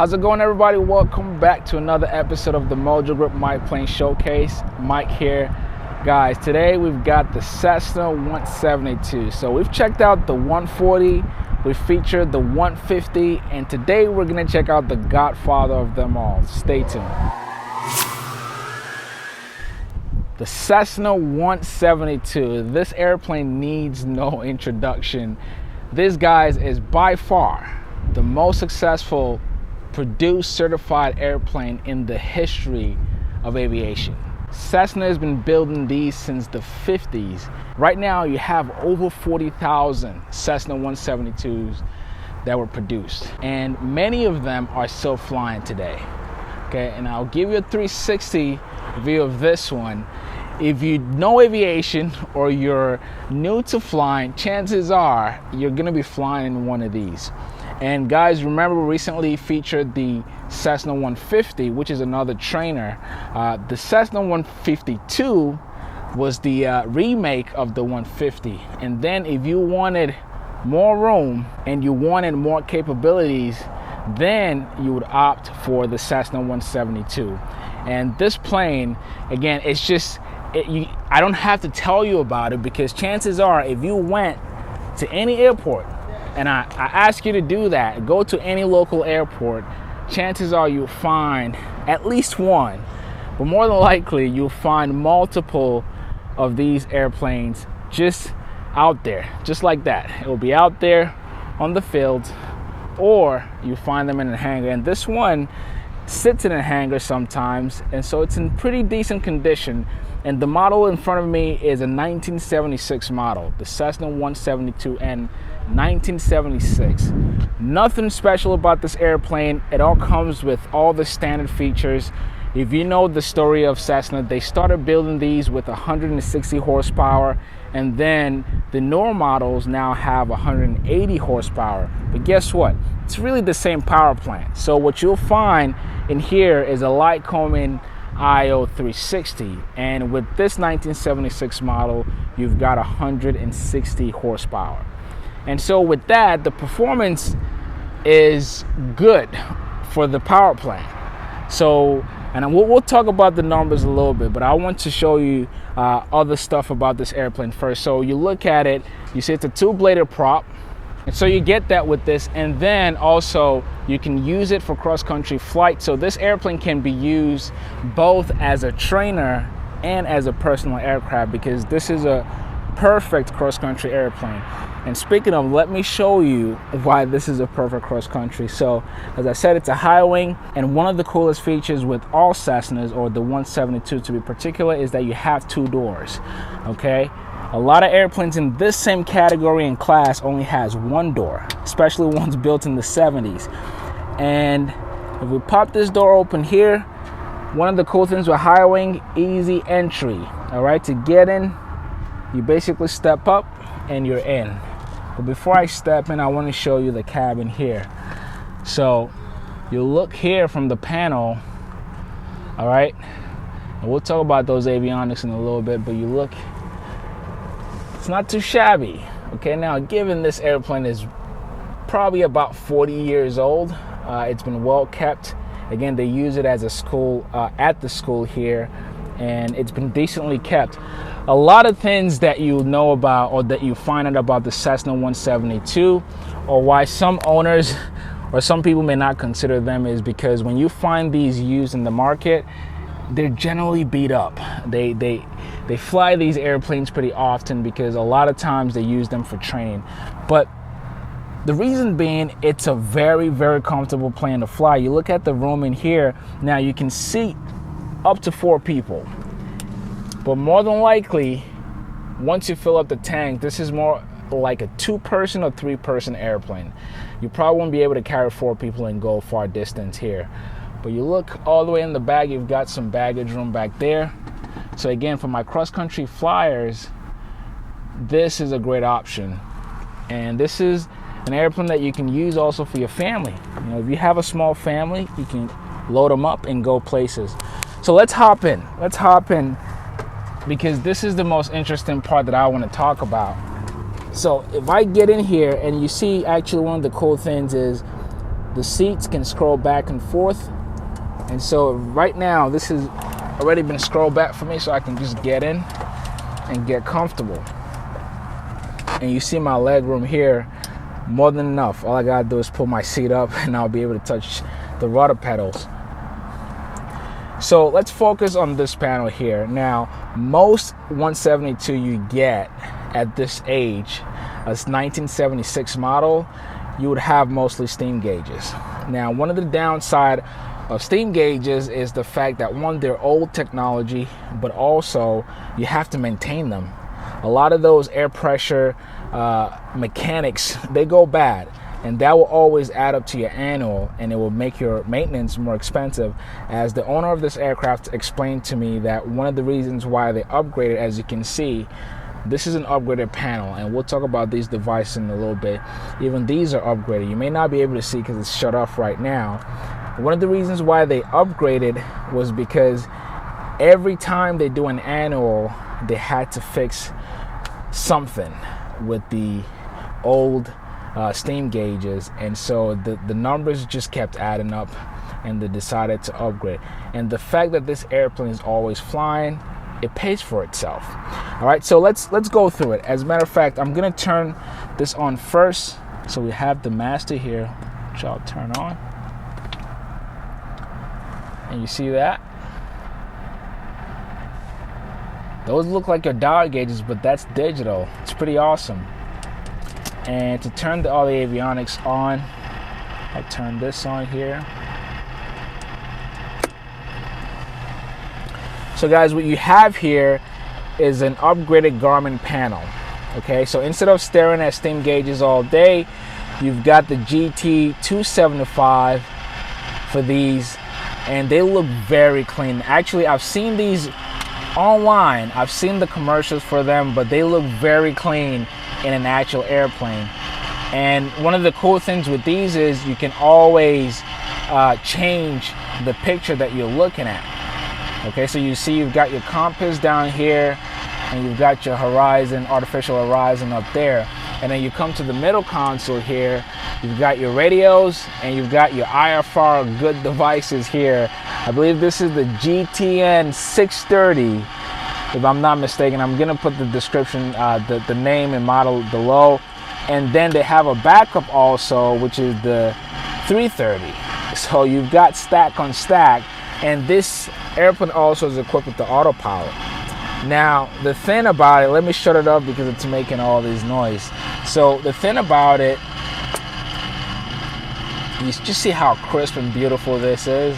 How's it going, everybody? Welcome back to another episode of the Mojo Grip Mike Plane Showcase. Mike here. Guys, today we've got the Cessna 172. So we've checked out the 140, we featured the 150, and today we're going to check out the godfather of them all. Stay tuned. The Cessna 172. This airplane needs no introduction. This, guys, is by far the most successful produced certified airplane in the history of aviation. Cessna has been building these since the 50s. Right now you have over 40,000 Cessna 172s that were produced, and many of them are still flying today. Okay, and I'll give you a 360 view of this one. If you know aviation or you're new to flying, chances are you're gonna be flying in one of these. And guys, remember we recently featured the Cessna 150, which is another trainer. The Cessna 152 was the remake of the 150. And then if you wanted more room and you wanted more capabilities, then you would opt for the Cessna 172. And this plane, again, it's just, I don't have to tell you about it, because chances are if you went to any airport, and I ask you to do that, go to any local airport, chances are you'll find at least one, but more than likely you'll find multiple of these airplanes just out there, just like that. It will be out there on the field, or you find them in a hangar. And this one sits in a hangar sometimes, and so it's in pretty decent condition. And the model in front of me is a 1976 model, the Cessna 172, and 1976. Nothing special about this airplane. It all comes with all the standard features. If you know the story of Cessna, they started building these with 160 horsepower, and then the newer models now have 180 horsepower. But guess what? It's really the same power plant. So what you'll find in here is a Lycoming IO 360, and with this 1976 model, you've got 160 horsepower. And so with that, the performance is good for the power plant. So, and we'll talk about the numbers a little bit, but I want to show you other stuff about this airplane first. So you look at it, you see it's a two-bladed prop. And so you get that with this, and then also you can use it for cross-country flight. So this airplane can be used both as a trainer and as a personal aircraft, because this is a perfect cross-country airplane. And speaking of, let me show you why this is a perfect cross-country. So as I said, it's a high wing, and one of the coolest features with all Cessnas, or the 172 to be particular, is that you have two doors. Okay, a lot of airplanes in this same category and class only has one door, especially ones built in the 70s. And if we pop this door open here, one of the cool things with high wing, easy entry. All right, to get in, you basically step up and you're in. But before I step in, I want to show you the cabin here. So you look here from the panel, all right, and we'll talk about those avionics in a little bit, but you look, it's not too shabby. Okay, now given this airplane is probably about 40 years old, it's been well kept. Again, they use it as a school, at the school here, and it's been decently kept. A lot of things that you know about, or that you find out about the Cessna 172, or why some owners or some people may not consider them, is because when you find these used in the market, they're generally beat up. They fly these airplanes pretty often because a lot of times they use them for training. But the reason being, it's a very, very comfortable plane to fly. You look at the room in here, now you can seat up to 4 people. But more than likely, once you fill up the tank, this is more like a 2-person or 3-person airplane. You probably won't be able to carry 4 people and go far distance here. But you look all the way in the back, you've got some baggage room back there. So again, for my cross-country flyers, this is a great option. And this is an airplane that you can use also for your family. You know, if you have a small family, you can load them up and go places. So let's hop in. Because this is the most interesting part that I want to talk about. So if I get in here, and you see, actually one of the cool things is The seats can scroll back and forth. And so right now, this has already been scrolled back for me, so I can just get in and get comfortable. And you see my leg room here, more than enough. All I gotta do is pull my seat up and I'll be able to touch the rudder pedals. So let's focus on this panel here. Now, most 172 you get at this age, a 1976 model, you would have mostly steam gauges. Now, one of the downside of steam gauges is the fact that, one, they're old technology, but also you have to maintain them. A lot of those air pressure mechanics, they go bad, and that will always add up to your annual, and it will make your maintenance more expensive. As the owner of this aircraft explained to me that one of the reasons why they upgraded, as you can see, this is an upgraded panel, and we'll talk about these devices in a little bit. Even these are upgraded. You may not be able to see because it's shut off right now. One of the reasons why they upgraded was because every time they do an annual, they had to fix something with the old steam gauges, and so the numbers just kept adding up, and they decided to upgrade. And the fact that this airplane is always flying, it pays for itself. All right, so let's go through it. As a matter of fact, I'm gonna turn this on first. So we have the master here, which I'll turn on, and you see that those look like your dial gauges, but that's digital. It's pretty awesome. And to turn all the avionics on, I'll turn this on here. So guys, what you have here is an upgraded Garmin panel. Okay, so instead of staring at steam gauges all day, you've got the GT 275 for these, and they look very clean. Actually, I've seen these online. I've seen the commercials for them, but they look very clean in an actual airplane. And one of the cool things with these is you can always change the picture that you're looking at. Okay, so you see you've got your compass down here, and you've got your horizon, artificial horizon up there. And then you come to the middle console here, you've got your radios, and you've got your IFR good devices here. I believe this is the GTN 630, if I'm not mistaken. I'm gonna put the description, the name and model below. And then they have a backup also, which is the 330. So you've got stack on stack, and this airplane also is equipped with the autopilot. Now, the thing about it, let me shut it up because it's making all this noise. So the thing about it, you just see how crisp and beautiful this is.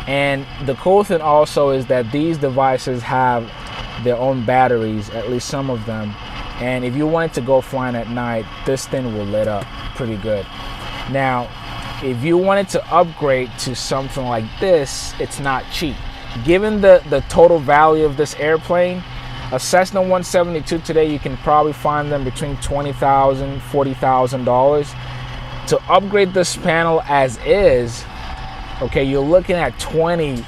And the cool thing also is that these devices have their own batteries, at least some of them. And if you wanted to go flying at night, this thing will lit up pretty good. Now, if you wanted to upgrade to something like this, it's not cheap. Given the total value of this airplane, a Cessna 172 today, you can probably find them between $20,000, $40,000. To upgrade this panel as is, okay, you're looking at $20,000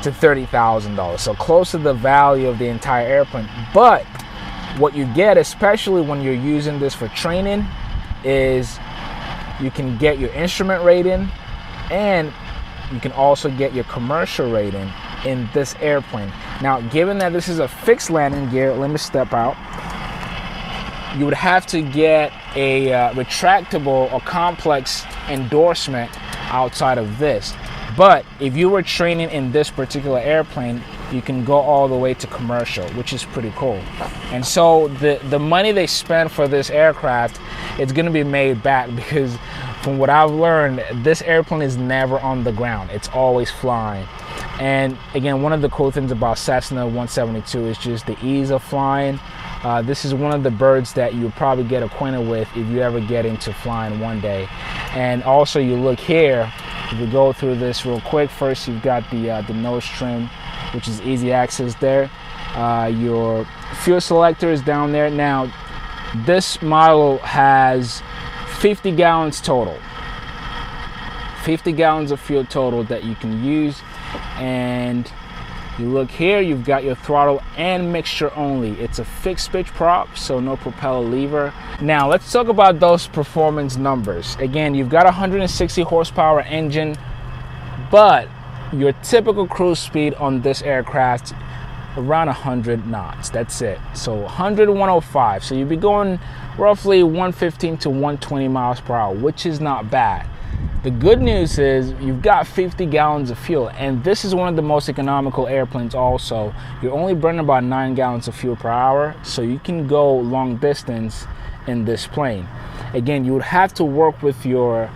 to $30,000, so close to the value of the entire airplane. But what you get, especially when you're using this for training, is you can get your instrument rating, and you can also get your commercial rating in this airplane. Now, given that this is a fixed landing gear, let me step out. You would have to get a retractable or complex endorsement outside of this. But if you were training in this particular airplane, you can go all the way to commercial, which is pretty cool. And so the money they spend for this aircraft, it's going to be made back, because from what I've learned, this airplane is never on the ground. It's always flying. And again, one of the cool things about Cessna 172 is just the ease of flying. This is one of the birds that you'll probably get acquainted with if you ever get into flying one day. And also, you look here, if we go through this real quick, first you've got the nose trim, which is easy access there. Your fuel selector is down there. Now, this model has 50 gallons total. 50 gallons of fuel total that you can use. And You look here, you've got your throttle and mixture only. It's a fixed pitch prop, so no propeller lever. Now let's talk about those performance numbers. Again, you've got a 160 horsepower engine, but your typical cruise speed on this aircraft around 100 knots. That's it. So 100 to 105. So you'd be going roughly 115 to 120 miles per hour, which is not bad. The good news is you've got 50 gallons of fuel, and this is one of the most economical airplanes also. You're only burning about 9 gallons of fuel per hour, so you can go long distance in this plane. Again, you would have to work with your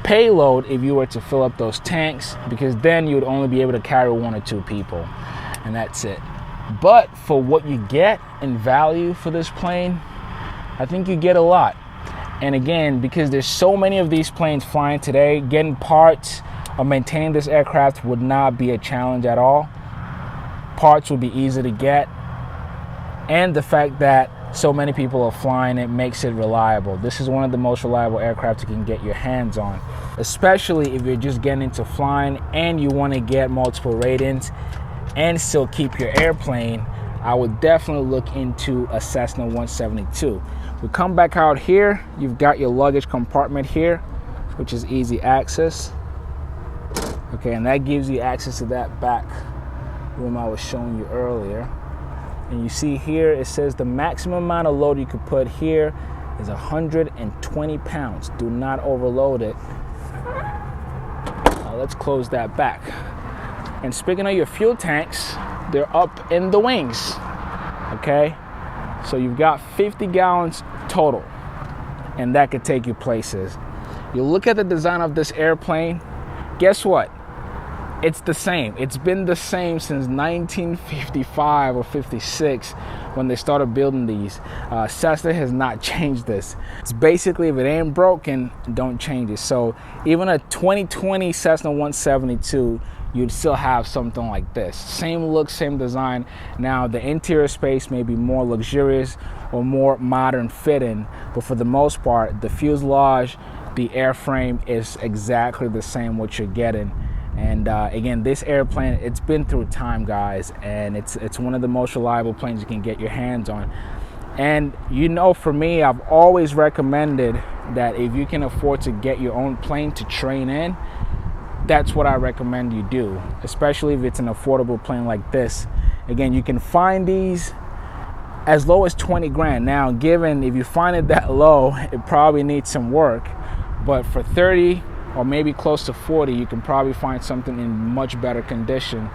payload if you were to fill up those tanks, because then you would only be able to carry 1 or 2 people, and that's it. But for what you get in value for this plane, I think you get a lot. And again, because there's so many of these planes flying today, getting parts or maintaining this aircraft would not be a challenge at all. Parts would be easy to get, and the fact that so many people are flying it makes it reliable. This is one of the most reliable aircraft you can get your hands on, especially if you're just getting into flying and you want to get multiple ratings and still keep your airplane. I would definitely look into a Cessna 172. We come back out here, you've got your luggage compartment here, which is easy access. Okay, and that gives you access to that back room I was showing you earlier. And you see here, it says the maximum amount of load you could put here is 120 pounds. Do not overload it. Now let's close that back. And speaking of your fuel tanks, they're up in the wings, okay? So you've got 50 gallons total, and that could take you places. You look at the design of this airplane, guess what? It's the same. It's been the same since 1955 or 56 when they started building these. Cessna has not changed this. It's basically, if it ain't broken, don't change it. So even a 2020 Cessna 172, you'd still have something like this. Same look, same design. Now the interior space may be more luxurious or more modern fitting, but for the most part, the fuselage, the airframe is exactly the same what you're getting. And again, this airplane, it's been through time, guys, and it's one of the most reliable planes you can get your hands on. And you know, for me, I've always recommended that if you can afford to get your own plane to train in, that's what I recommend you do, especially if it's an affordable plane like this. Again, you can find these as low as 20 grand. Now, given if you find it that low, it probably needs some work, but for 30 or maybe close to 40, you can probably find something in much better condition,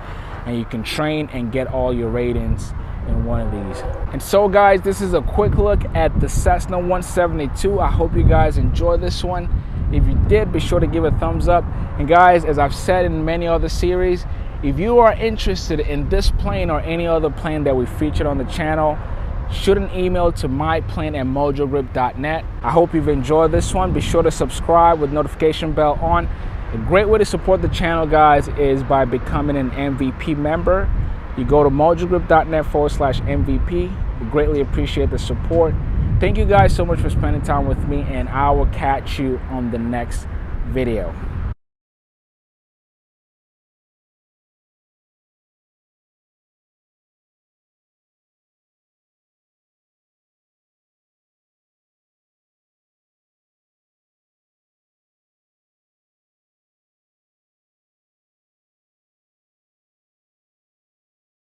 and you can train and get all your ratings in one of these. And so guys, this is a quick look at the Cessna 172. I hope you guys enjoyed this one. If you did, be sure to give a thumbs up. And guys, as I've said in many other series, if you are interested in this plane or any other plane that we featured on the channel, shoot an email to myplane@mojogrip.net. I hope you've enjoyed this one. Be sure to subscribe with notification bell on. A great way to support the channel, guys, is by becoming an MVP member. You go to mojogrip.net/MVP. We greatly appreciate the support. Thank you guys so much for spending time with me, and I will catch you on the next video.